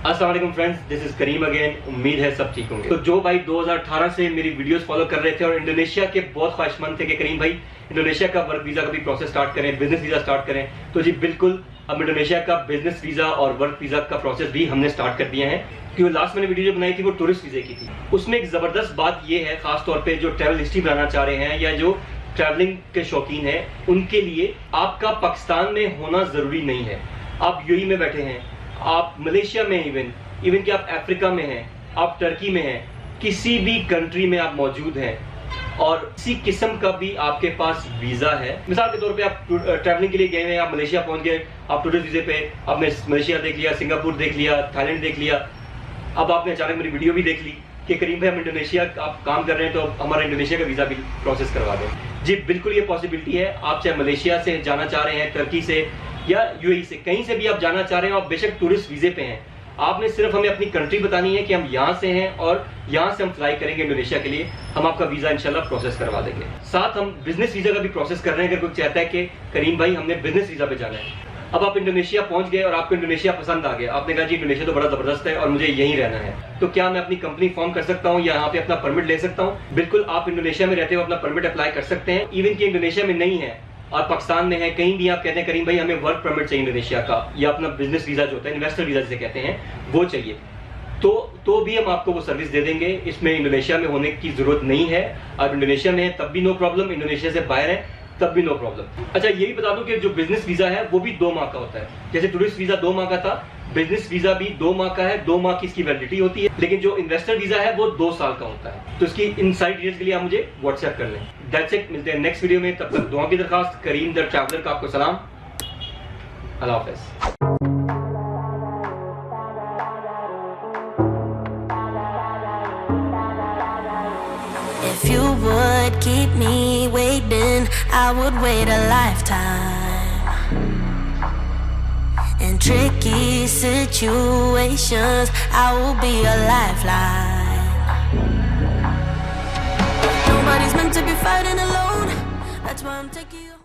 अस्सलाम वालेकुम friends, this is Karim again. उम्मीद है सब ठीक होंगे। तो जो भाई 2018 से मेरी वीडियोस फॉलो कर रहे थे और इंडोनेशिया के बहुत ख्वाहिशमंद थे कि करीम भाई इंडोनेशिया का वर्क वीजा का भी प्रोसेस स्टार्ट करें, बिजनेस वीजा स्टार्ट करें, तो जी बिल्कुल अब इंडोनेशिया का बिजनेस वीजा और वर्क वीजा का प्रोसेस भी हमने स्टार्ट कर दिया है। क्योंकि लास्ट मैंने वीडियो जो बनाई थी वो टूरिस्ट वीजे की थी। उसमें एक जबरदस्त बात यह है, खासतौर पर जो ट्रैवल हिस्ट्री बनाना चाह रहे हैं या जो ट्रैवलिंग के शौकीन है, उनके लिए आपका पाकिस्तान में होना जरूरी नहीं है। आप यूएई में बैठे हैं, आप मलेशिया में, इवन कि आप अफ्रीका में हैं, आप टर्की में हैं, किसी भी कंट्री में आप मौजूद हैं और किसी किस्म का भी आपके पास वीजा है। मिसाल के तौर पे आप ट्रैवलिंग के लिए गए हैं, आप मलेशिया पहुंच गए, आप टूरिस्ट वीजे पे, आपने मलेशिया देख लिया, सिंगापुर देख लिया, थाईलैंड देख लिया। अब आपने अचानक मेरी वीडियो भी देख ली कि करीम भाई हम इंडोनेशिया आप काम कर रहे हैं, तो हमारा इंडोनेशिया का वीजा भी प्रोसेस करवा दें। जी बिल्कुल ये पॉसिबिलिटी है। आप चाहे मलेशिया से जाना चाह रहे हैं, टर्की से या यूएई से, कहीं से भी आप जाना चाह रहे हैं, आप बेशक टूरिस्ट वीजे पे हैं, आपने सिर्फ हमें अपनी कंट्री बतानी है कि हम यहाँ से हैं और यहाँ से हम फ्लाई करेंगे इंडोनेशिया के लिए, हम आपका वीजा इंशाल्लाह प्रोसेस करवा देंगे। साथ हम बिजनेस वीजा का भी प्रोसेस कर रहे हैं। अगर कोई चाहता है कि करीम भाई हमने बिजनेस वीजा पे जाना है, अब आप इंडोनेशिया पहुंच गए और आपको इंडोनेशिया पसंद आ गया, आपने कहा जी इंडोनेशिया तो बड़ा जबरदस्त है और मुझे यहीं रहना है, तो क्या मैं अपनी कंपनी फॉर्म कर सकता हूं या यहाँ पे अपना परमिट ले सकता हूं? बिल्कुल, आप इंडोनेशिया में रहते हो अपना परमिट अप्लाई कर सकते हैं। इवन कि इंडोनेशिया में नहीं है और पाकिस्तान में है, कहीं भी आप कहते हैं करीम भाई हमें वर्क परमिट चाहिए इंडोनेशिया का, या अपना बिजनेस वीजा जो होता है, इन्वेस्टर वीजा जिसे कहते हैं, वो चाहिए, तो भी हम आपको वो सर्विस दे देंगे। इसमें इंडोनेशिया में होने की जरूरत नहीं है। आप इंडोनेशिया में है तब भी नो प्रॉब्लम, इंडोनेशिया से बाहर है तब भी नो प्रॉब्लम। अच्छा, ये भी बता दूं कि जो बिजनेस वीजा है वो भी 2 माह का होता है। जैसे टूरिस्ट वीजा 2 माह का था, बिजनेस वीजा भी 2 माह का है, 2 माह की इसकी वैलिडिटी होती है। लेकिन जो इन्वेस्टर वीजा है वो 2 साल का होता है। तो इसकी इनसाइड डिटेल्स के लिए आप मुझे व्हाट्सएप कर लें। दैट्स इट, मिलते हैं नेक्स्ट वीडियो में। तब तक दुआ की दरखास्त। करीम द ट्रैवलर का आपको सलाम। अल्लाह हाफिज। If you would keep me waiting, I would wait a lifetime. In tricky situations, I will be a lifeline. Nobody's meant to be fighting alone. That's why I'm taking you.